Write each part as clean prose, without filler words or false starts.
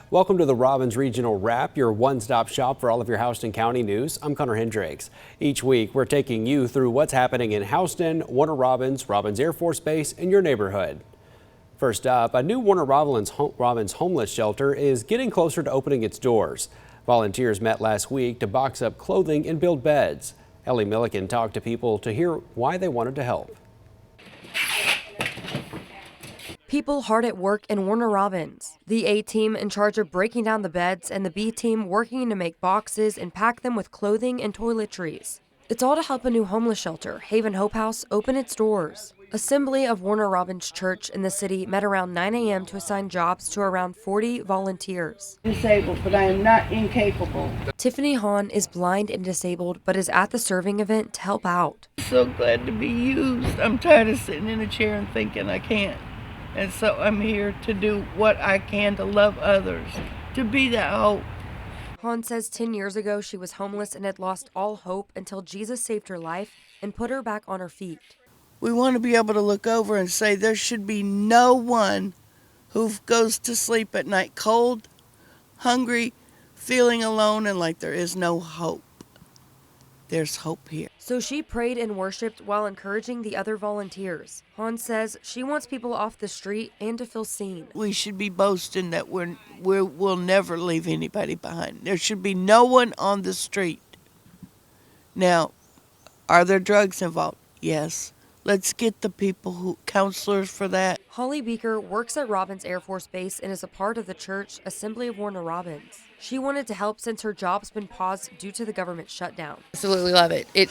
Welcome to the Robbins Regional Wrap, your one-stop shop for all of your Houston County news. I'm Connor Hendricks. Each week, we're taking you through what's happening in Houston, Warner Robins, Robins Air Force Base, and your neighborhood. First up, a new Warner Robins homeless shelter is getting closer to opening its doors. Volunteers met last week to box up clothing and build beds. Ellie Milliken talked to people to hear why they wanted to help. People hard at work in Warner Robins. The A team in charge of breaking down the beds and the B team working to make boxes and pack them with clothing and toiletries. It's all to help a new homeless shelter, Haven Hope House, open its doors. Assembly of Warner Robins Church in the city met around 9 a.m. to assign jobs to around 40 volunteers. Disabled, but I am not incapable. Tiffany Hahn is blind and disabled, but is at the serving event to help out. So glad to be used. I'm tired of sitting in a chair and thinking I can't. And so I'm here to do what I can to love others, to be that hope. Hahn says 10 years ago she was homeless and had lost all hope until Jesus saved her life and put her back on her feet. We want to be able to look over and say there should be no one who goes to sleep at night cold, hungry, feeling alone, and like there is no hope. There's hope here. So she prayed and worshiped while encouraging the other volunteers. Hahn says she wants people off the street and to feel seen. We should be boasting that we'll never leave anybody behind. There should be no one on the street. Now, are there drugs involved? Yes. Let's get the people counselors for that. Holly Beaker works at Robins Air Force Base and is a part of the church Assembly of Warner Robins. She wanted to help since her job's been paused due to the government shutdown. Absolutely love it. It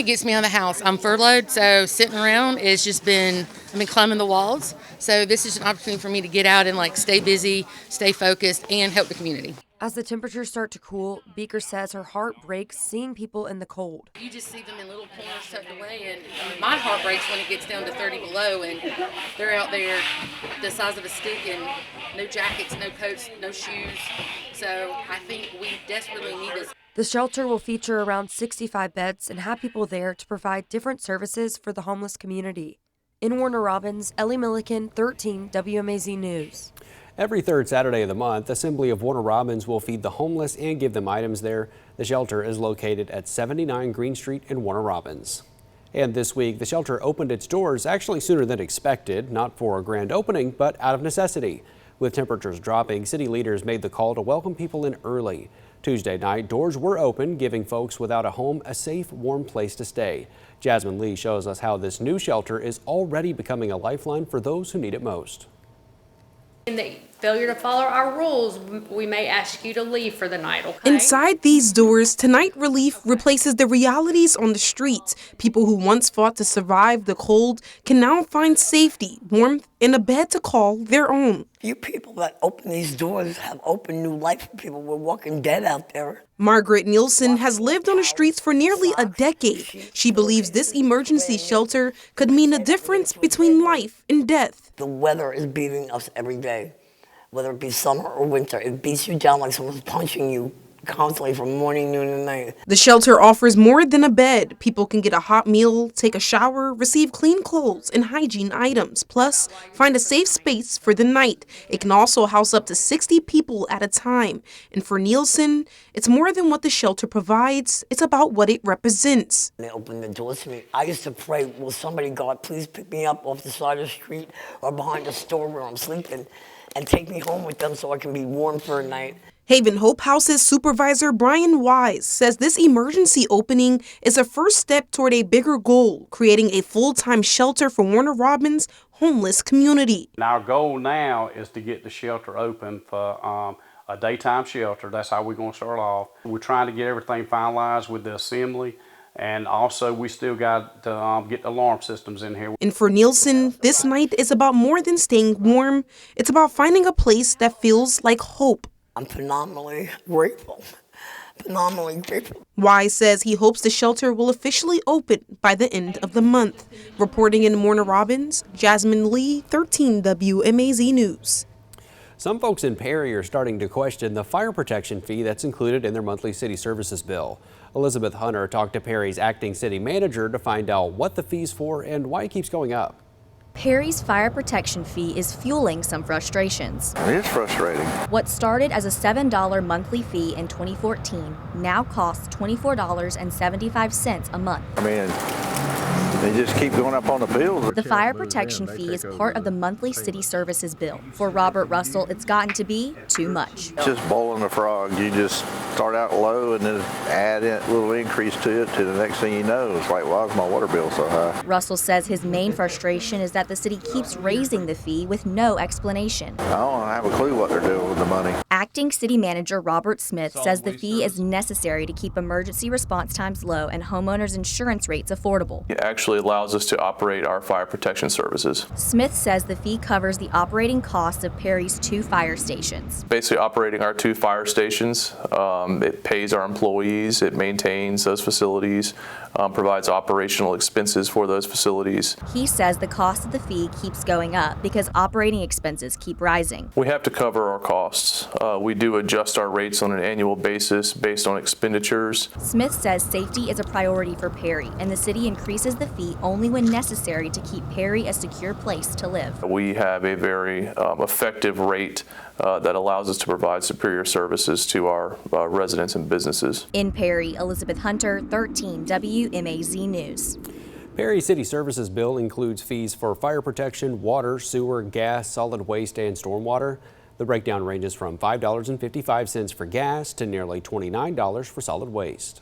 gets me out of the house. I'm furloughed, so sitting around it's just been, I've been climbing the walls. So this is an opportunity for me to get out and stay busy, stay focused, and help the community. As the temperatures start to cool, Beaker says her heart breaks seeing people in the cold. You just see them in little corners tucked away, and my heart breaks when it gets down to 30 below, and they're out there the size of a stick and no jackets, no coats, no shoes. So I think we desperately need this. The shelter will feature around 65 beds and have people there to provide different services for the homeless community. In Warner Robins, Ellie Milliken, 13 WMAZ News. Every third Saturday of the month, Assembly of Warner Robins will feed the homeless and give them items there. The shelter is located at 79 Green Street in Warner Robins. And this week, the shelter opened its doors actually sooner than expected, not for a grand opening, but out of necessity. With temperatures dropping, city leaders made the call to welcome people in early. Tuesday night, doors were open, giving folks without a home a safe, warm place to stay. Jasmine Lee shows us how this new shelter is already becoming a lifeline for those who need it most. In the failure to follow our rules, we may ask you to leave for the night, okay? Inside these doors, Tonight Relief replaces the realities on the streets. People who once fought to survive the cold can now find safety, warmth, and a bed to call their own. You people that open these doors have opened new life for people. We're walking dead out there. Margaret Nielsen has lived on the streets for nearly a decade. She believes this emergency shelter could mean a difference between life and death. The weather is beating us every day. Whether it be summer or winter, it beats you down like someone's punching you constantly from morning, noon, and night. The shelter offers more than a bed. People can get a hot meal, take a shower, receive clean clothes and hygiene items, plus find a safe space for the night. It can also house up to 60 people at a time. And for Nielsen, it's more than what the shelter provides. It's about what it represents. They opened the doors to me. I used to pray, will somebody, God, please pick me up off the side of the street or behind the store where I'm sleeping and take me home with them so I can be warm for a night. Haven Hope House's supervisor Brian Wise says this emergency opening is a first step toward a bigger goal, creating a full-time shelter for Warner Robins' homeless community. And our goal now is to get the shelter open for a daytime shelter. That's how we're going to start off. We're trying to get everything finalized with the assembly. And also, we still got to get the alarm systems in here. And for Nielsen, this night is about more than staying warm. It's about finding a place that feels like hope. I'm phenomenally grateful. Wise says he hopes the shelter will officially open by the end of the month. Reporting in Warner Robins, Jasmine Lee, 13 WMAZ News. Some folks in Perry are starting to question the fire protection fee that's included in their monthly city services bill. Elizabeth Hunter talked to Perry's acting city manager to find out what the fee's for and why it keeps going up. Perry's fire protection fee is fueling some frustrations. It is frustrating. What started as a $7 monthly fee in 2014 now costs $24.75 a month. I mean, they just keep going up on the bills. The fire protection fee is part of the monthly city services bill. For Robert Russell, it's gotten to be too much. It's just boiling the frog. You just start out low and then add a little increase to it to the next thing you know. It's like, why is my water bill so high? Russell says his main frustration is that the city keeps raising the fee with no explanation. I don't have a clue what they're doing with the money. Acting City Manager Robert Smith says the fee is necessary to keep emergency response times low and homeowners' insurance rates affordable. It actually allows us to operate our fire protection services. Smith says the fee covers the operating costs of Perry's 2 fire stations. Basically operating our 2 fire stations, it pays our employees, it maintains those facilities, provides operational expenses for those facilities. He says the cost of the fee keeps going up because operating expenses keep rising. We have to cover our costs. We do adjust our rates on an annual basis based on expenditures. Smith says safety is a priority for Perry, and the city increases the fee only when necessary to keep Perry a secure place to live. We have a very effective rate that allows us to provide superior services to our residents and businesses. In Perry, Elizabeth Hunter, 13 WMAZ News. Perry City Services bill includes fees for fire protection, water, sewer, gas, solid waste, and stormwater. The breakdown ranges from $5.55 for gas to nearly $29 for solid waste.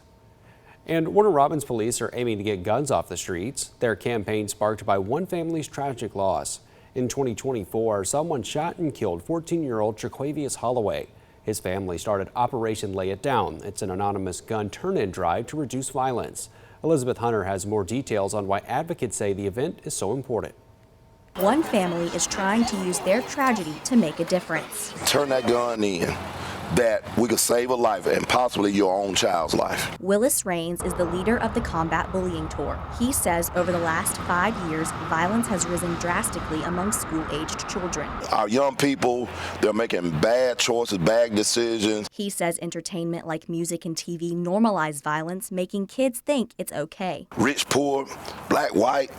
And Warner Robins police are aiming to get guns off the streets. Their campaign sparked by one family's tragic loss. In 2024, someone shot and killed 14-year-old Traquavius Holloway. His family started Operation Lay It Down. It's an anonymous gun turn-in drive to reduce violence. Elizabeth Hunter has more details on why advocates say the event is so important. One family is trying to use their tragedy to make a difference. Turn that gun in, that we could save a life and possibly your own child's life. Willis Rains is the leader of the Combat Bullying Tour. He says over the last 5 years, violence has risen drastically among school-aged children. Our young people, they're making bad choices, bad decisions. He says entertainment like music and TV normalize violence, making kids think it's okay. Rich, poor, black, white.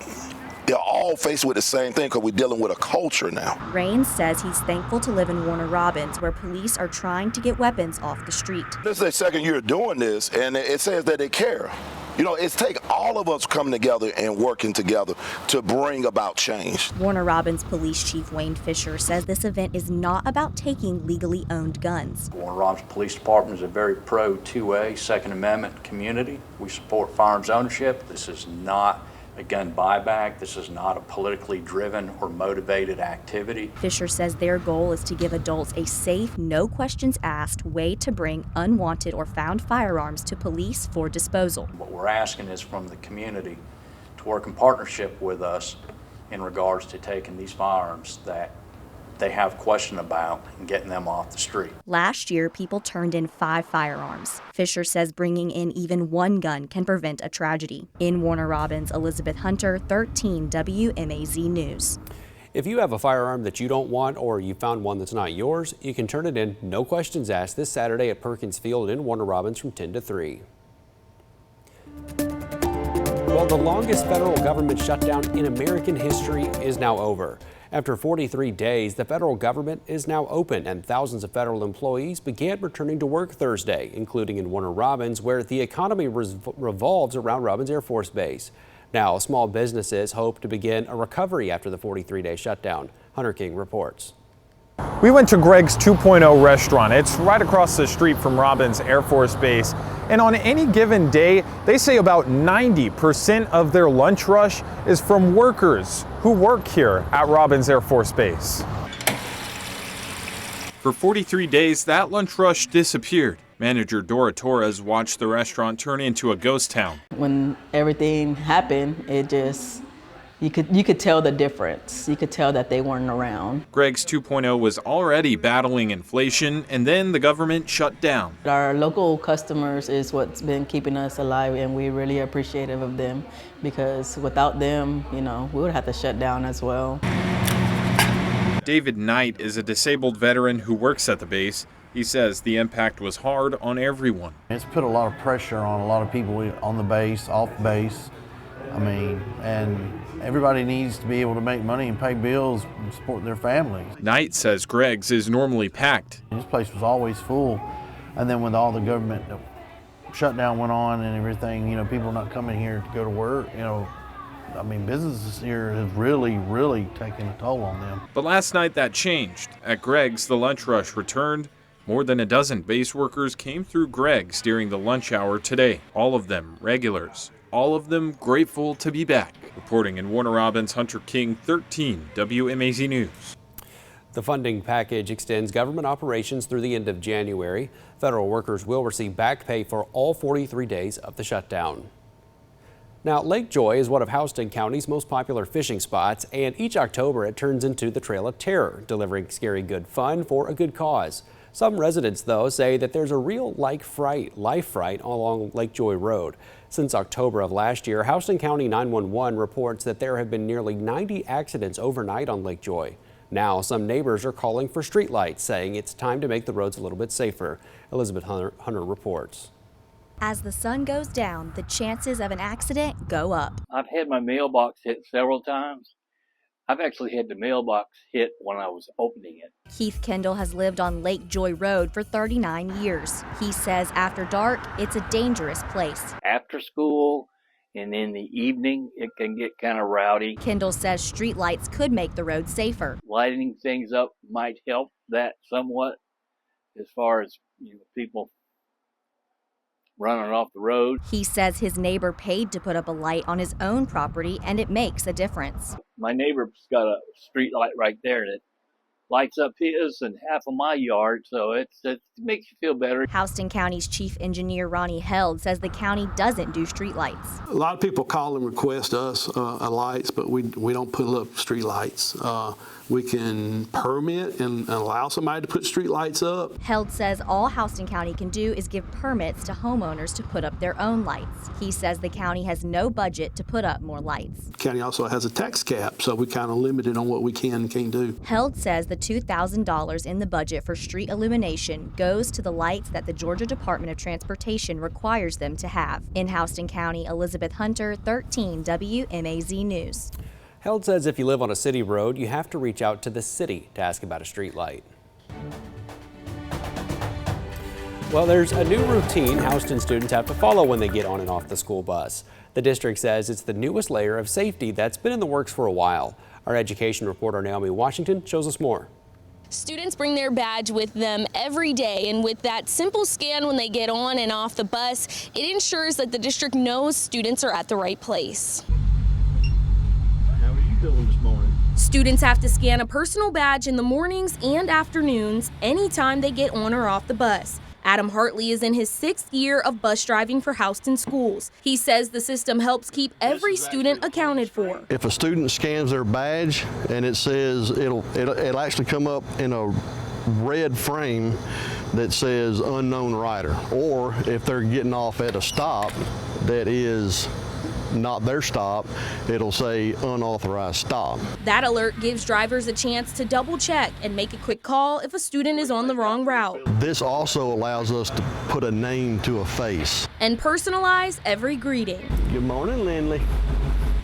They're all faced with the same thing because we're dealing with a culture now. Rains says he's thankful to live in Warner Robins, where police are trying to get weapons off the street. This is their second year doing this, and it says that they care. You know, it's take all of us coming together and working together to bring about change. Warner Robins Police Chief Wayne Fisher says this event is not about taking legally owned guns. Warner Robins Police Department is a very pro 2A, Second Amendment community. We support firearms ownership. This is not a gun buyback. This is not a politically driven or motivated activity. Fisher says their goal is to give adults a safe, no questions asked way to bring unwanted or found firearms to police for disposal. What we're asking is from the community to work in partnership with us in regards to taking these firearms that they have question about and getting them off the street. Last year, people turned in 5 firearms. Fisher says bringing in even one gun can prevent a tragedy. In Warner Robins, Elizabeth Hunter, 13 WMAZ News. If you have a firearm that you don't want or you found one that's not yours, you can turn it in, no questions asked, this Saturday at Perkins Field in Warner Robins from 10 to 3. Well, the longest federal government shutdown in American history is now over. After 43 days, the federal government is now open and thousands of federal employees began returning to work Thursday, including in Warner Robins, where the economy revolves around Robins Air Force Base. Now, small businesses hope to begin a recovery after the 43-day shutdown. Hunter King reports. We went to Greg's 2.0 restaurant. It's right across the street from Robins Air Force Base. And on any given day, they say about 90% of their lunch rush is from workers who work here at Robins Air Force Base. For 43 days, that lunch rush disappeared. Manager Dora Torres watched the restaurant turn into a ghost town. When everything happened, it just, you could tell the difference. You could tell that they weren't around. Greg's 2.0 was already battling inflation, and then the government shut down. Our local customers is what's been keeping us alive, and we're really appreciative of them, because without them, you know, we would have to shut down as well. David Knight is a disabled veteran who works at the base. He says the impact was hard on everyone. It's put a lot of pressure on a lot of people on the base, off base. I mean, and Everybody needs to be able to make money and pay bills and support their families. Knight says Greg's is normally packed. This place was always full, and then when all the government shutdown went on and everything, people not coming here to go to work, I mean, businesses here have really taken a toll on them. But last night that changed. At Greg's, the lunch rush returned. More than a dozen base workers came through Greg's during the lunch hour today. All of them regulars. All of them grateful to be back. Reporting in Warner Robins, Hunter King, 13 WMAZ News. The funding package extends government operations through the end of January. Federal workers will receive back pay for all 43 days of the shutdown. Now, Lake Joy is one of Houston County's most popular fishing spots, and each October it turns into the Trail of Terror, delivering scary good fun for a good cause. Some residents, though, say that there's a real life fright along Lake Joy Road. Since October of last year, Houston County 911 reports that there have been nearly 90 accidents overnight on Lake Joy. Now, some neighbors are calling for streetlights, saying it's time to make the roads a little bit safer. Elizabeth Hunter reports. As the sun goes down, the chances of an accident go up. I've had my mailbox hit several times. I've actually had the mailbox hit when I was opening it. Keith Kendall has lived on Lake Joy Road for 39 years. He says after dark, it's a dangerous place. After school and in the evening, it can get kind of rowdy. Kendall says streetlights could make the road safer. Lighting things up might help that somewhat as far as people running off the road. He says his neighbor paid to put up a light on his own property, and it makes a difference. My neighbor's got a street light right there that lights up his and half of my yard, so it makes you feel better. Houston County's chief engineer Ronnie Held says the county doesn't do street lights. A lot of people call and request us lights, but we don't put up street lights. We can permit and allow somebody to put street lights up. Held says all Houston County can do is give permits to homeowners to put up their own lights. He says the county has no budget to put up more lights. The county also has a tax cap, so we kind of limited on what we can and can't do. Held says the $2,000 in the budget for street illumination goes to the lights that the Georgia Department of Transportation requires them to have. In Houston County, Elizabeth Hunter, 13 WMAZ News. Held says if you live on a city road, you have to reach out to the city to ask about a street light. Well, there's a new routine Houston students have to follow when they get on and off the school bus. The district says it's the newest layer of safety that's been in the works for a while. Our education reporter Naomi Washington shows us more. Students bring their badge with them every day, and with that simple scan when they get on and off the bus, it ensures that the district knows students are at the right place. How are you doing this morning? Students have to scan a personal badge in the mornings and afternoons anytime they get on or off the bus. Adam Hartley is in his 6th year of bus driving for Houston schools. He says the system helps keep every student accounted for. If a student scans their badge and it says it'll actually come up in a red frame that says unknown rider, or if they're getting off at a stop that is not their stop, it'll say unauthorized stop. That alert gives drivers a chance to double check and make a quick call if a student is on the wrong route. This also allows us to put a name to a face. And personalize every greeting. Good morning, Lindley.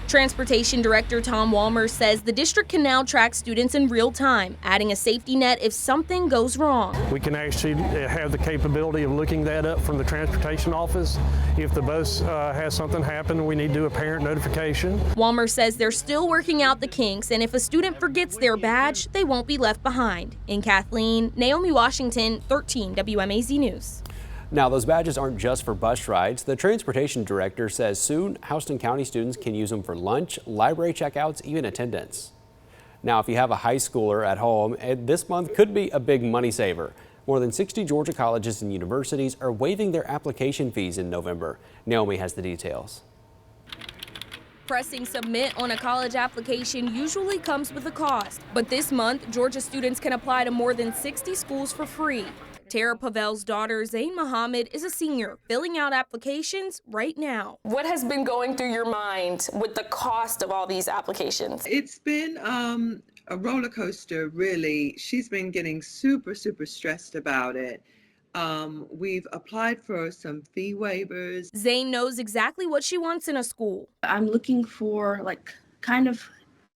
Transportation Director Tom Walmer says the district can now track students in real time, adding a safety net if something goes wrong. We can actually have the capability of looking that up from the transportation office. If the bus has something happen, we need to do a parent notification. Walmer says they're still working out the kinks, and if a student forgets their badge, they won't be left behind. In Kathleen, Naomi Washington, 13 WMAZ News. Now, those badges aren't just for bus rides. The transportation director says soon Houston County students can use them for lunch, library checkouts, even attendance. Now, if you have a high schooler at home, this month could be a big money saver. More than 60 Georgia colleges and universities are waiving their application fees in November. Naomi has the details. Pressing submit on a college application usually comes with a cost, but this month, Georgia students can apply to more than 60 schools for free. Tara Pavel's daughter, Zayn Muhammad, is a senior filling out applications right now. What has been going through your mind with the cost of all these applications? It's been a roller coaster, really. She's been getting super stressed about it. We've applied for some fee waivers. Zayn knows exactly what she wants in a school. I'm looking for kind of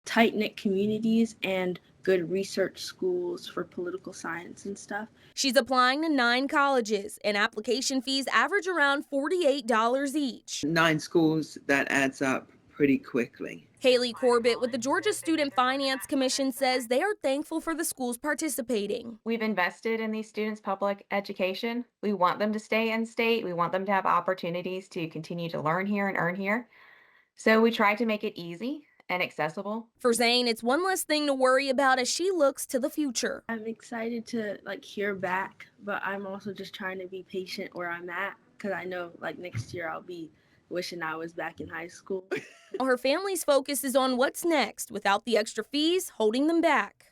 tight-knit communities and good research schools for political science and stuff. She's applying to 9 colleges, and application fees average around $48 each. 9 schools, that adds up pretty quickly. Haley Corbett with the Georgia Student Finance Commission says they are thankful for the schools participating. We've invested in these students' public education. We want them to stay in state. We want them to have opportunities to continue to learn here and earn here. So we try to make it easy and accessible. For Zane, it's one less thing to worry about as she looks to the future. I'm excited to hear back, but I'm also just trying to be patient where I'm at because I know next year I'll be wishing I was back in high school. Her family's focus is on what's next without the extra fees holding them back.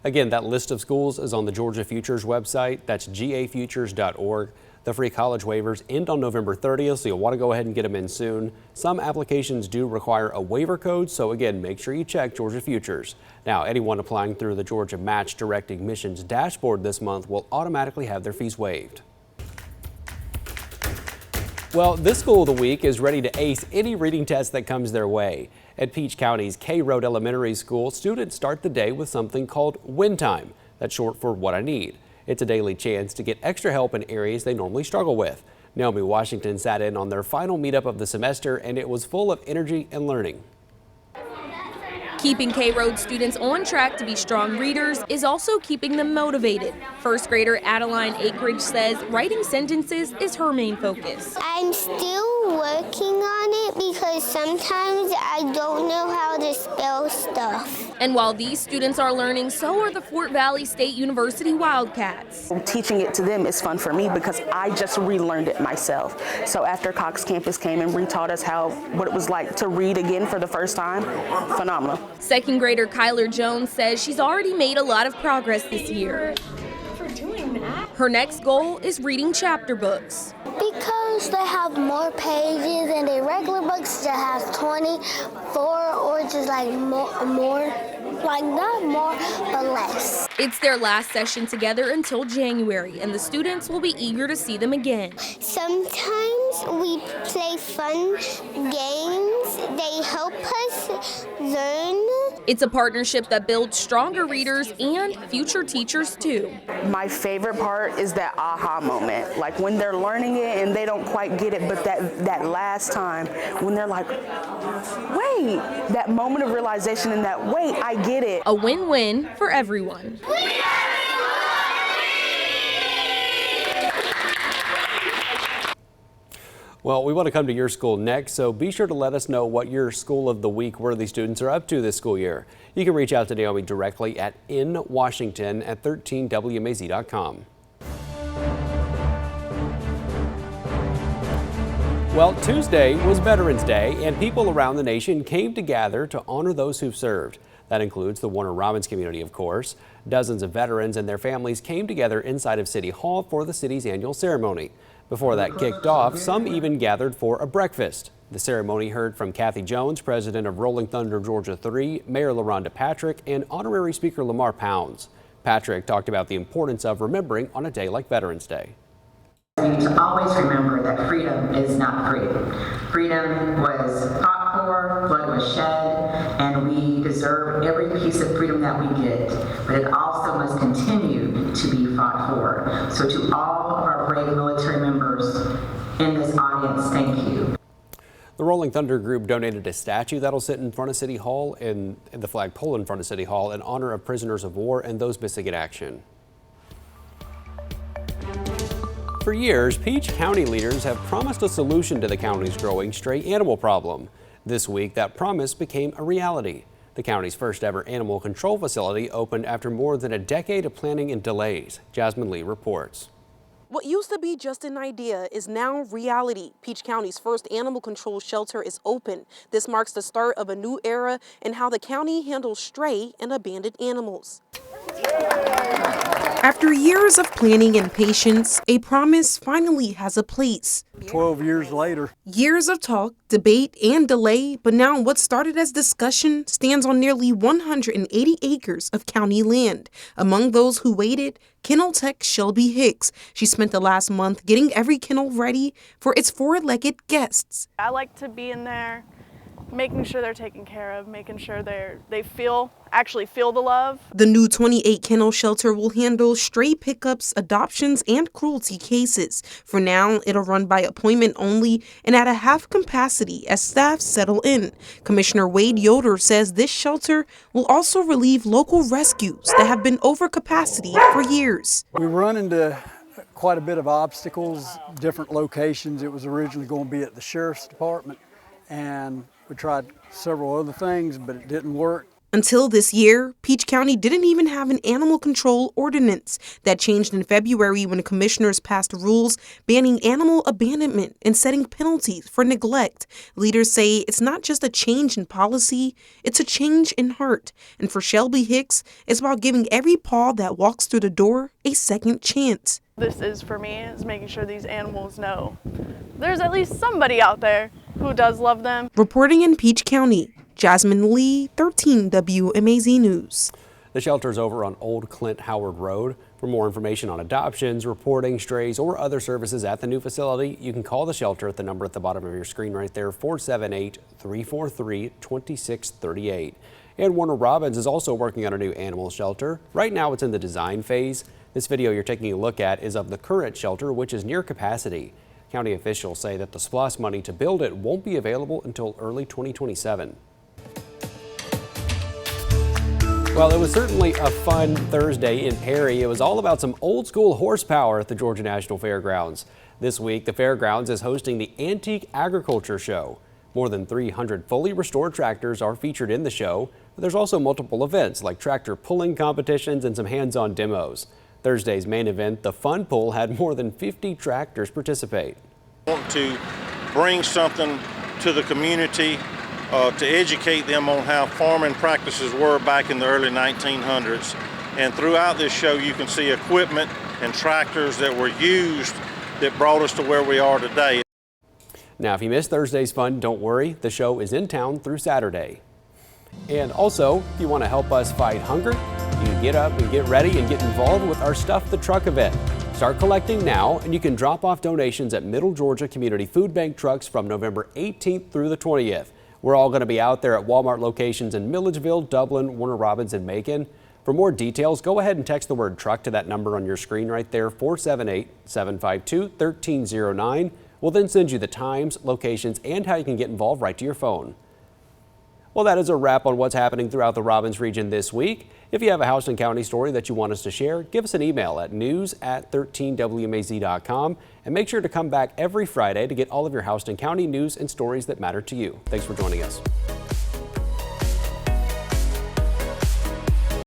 Again, that list of schools is on the Georgia Futures website. That's gafutures.org. The free college waivers end on November 30th, so you'll want to go ahead and get them in soon. Some applications do require a waiver code, so again, make sure you check Georgia Futures. Now, anyone applying through the Georgia Match Direct Admissions dashboard this month will automatically have their fees waived. Well, this school of the week is ready to ace any reading test that comes their way. At Peach County's K Road Elementary School, students start the day with something called Win Time. That's short for What I Need. It's a daily chance to get extra help in areas they normally struggle with. Naomi Washington sat in on their final meetup of the semester, and it was full of energy and learning. Keeping K-Road students on track to be strong readers is also keeping them motivated. First grader Adeline Akridge says writing sentences is her main focus. I'm still working on it because sometimes I don't know how to spell stuff. And while these students are learning, so are the Fort Valley State University Wildcats. Teaching it to them is fun for me because I just relearned it myself. So after Cox Campus came and retaught us what it was like to read again for the first time, phenomenal. Second grader Kyler Jones says she's already made a lot of progress this year. For doing that? Her next goal is reading chapter books. Because they have more pages than the regular books that has 24 or just more. Not more, but less. It's their last session together until January, and the students will be eager to see them again. Sometimes we play fun games. They help us learn. It's a partnership that builds stronger readers and future teachers too. My favorite part is that aha moment, like when they're learning it and they don't quite get it, but that last time when they're like, wait, that moment of realization and that, wait, I get it. A win-win for everyone. Well, we want to come to your school next, so be sure to let us know what your School of the Week worthy students are up to this school year. You can reach out to Naomi directly at nwashington@13wmaz.com. Well, Tuesday was Veterans Day, and people around the nation came to gather to honor those who've served. That includes the Warner Robins community, of course. Dozens of veterans and their families came together inside of City Hall for the city's annual ceremony. Before that kicked off, some even gathered for a breakfast. The ceremony heard from Kathy Jones, president of Rolling Thunder Georgia 3, Mayor LaRhonda Patrick, and Honorary Speaker Lamar Pounds. Patrick talked about the importance of remembering on a day like Veterans Day. We need to always remember that freedom is not free. Freedom was fought for, blood was shed, and we deserve every piece of freedom that we get. But it also must continue to be fought for. So to all of our brave military members in this audience, thank you. The Rolling Thunder Group donated a statue that'll sit in front of City Hall and the flagpole in front of City Hall in honor of prisoners of war and those missing in action. For years, Peach County leaders have promised a solution to the county's growing stray animal problem. This week, that promise became a reality. The county's first ever animal control facility opened after more than a decade of planning and delays. Jasmine Lee reports. What used to be just an idea is now reality. Peach County's first animal control shelter is open. This marks the start of a new era in how the county handles stray and abandoned animals. After years of planning and patience, a promise finally has a place. 12 years later. Years of talk, debate, and delay, but now what started as discussion stands on nearly 180 acres of county land. Among those who waited, kennel tech Shelby Hicks. She spent the last month getting every kennel ready for its four-legged guests. I like to be in there, making sure they're taken care of, making sure they actually feel the love. The new 28 kennel shelter will handle stray pickups, adoptions, and cruelty cases. For now, it'll run by appointment only and at a half capacity as staff settle in. Commissioner Wade Yoder says this shelter will also relieve local rescues that have been over capacity for years. We run into quite a bit of obstacles, different locations. It was originally going to be at the Sheriff's Department, and we tried several other things, but it didn't work. Until this year, Peach County didn't even have an animal control ordinance. That changed in February when commissioners passed rules banning animal abandonment and setting penalties for neglect. Leaders say it's not just a change in policy, it's a change in heart. And for Shelby Hicks, it's about giving every paw that walks through the door a second chance. This is, for me, is making sure these animals know there's at least somebody out there who does love them. Reporting in Peach County, Jasmine Lee, 13 WMAZ News. The shelter is over on Old Clint Howard Road. For more information on adoptions, reporting strays, or other services at the new facility, you can call the shelter at the number at the bottom of your screen right there, 478-343-2638. And Warner Robins is also working on a new animal shelter. Right now it's in the design phase. This video you're taking a look at is of the current shelter, which is near capacity. County officials say that the SPLOST money to build it won't be available until early 2027. Well, it was certainly a fun Thursday in Perry. It was all about some old school horsepower at the Georgia National Fairgrounds. This week, the fairgrounds is hosting the Antique Agriculture Show. More than 300 fully restored tractors are featured in the show, but there's also multiple events like tractor pulling competitions and some hands-on demos. Thursday's main event, the Fun Pull, had more than 50 tractors participate. I want to bring something to the community to educate them on how farming practices were back in the early 1900s. And throughout this show, you can see equipment and tractors that were used that brought us to where we are today. Now, if you missed Thursday's fun, don't worry. The show is in town through Saturday. And also, if you want to help us fight hunger, you can get up and get ready and get involved with our Stuff the Truck event. Start collecting now, and you can drop off donations at Middle Georgia Community Food Bank trucks from November 18th through the 20th. We're all going to be out there at Walmart locations in Milledgeville, Dublin, Warner Robins, and Macon. For more details, go ahead and text the word truck to that number on your screen right there, 478-752-1309. We'll then send you the times, locations, and how you can get involved right to your phone. Well, that is a wrap on what's happening throughout the Robbins region this week. If you have a Houston County story that you want us to share, give us an email at news@13wmaz.com and make sure to come back every Friday to get all of your Houston County news and stories that matter to you. Thanks for joining us.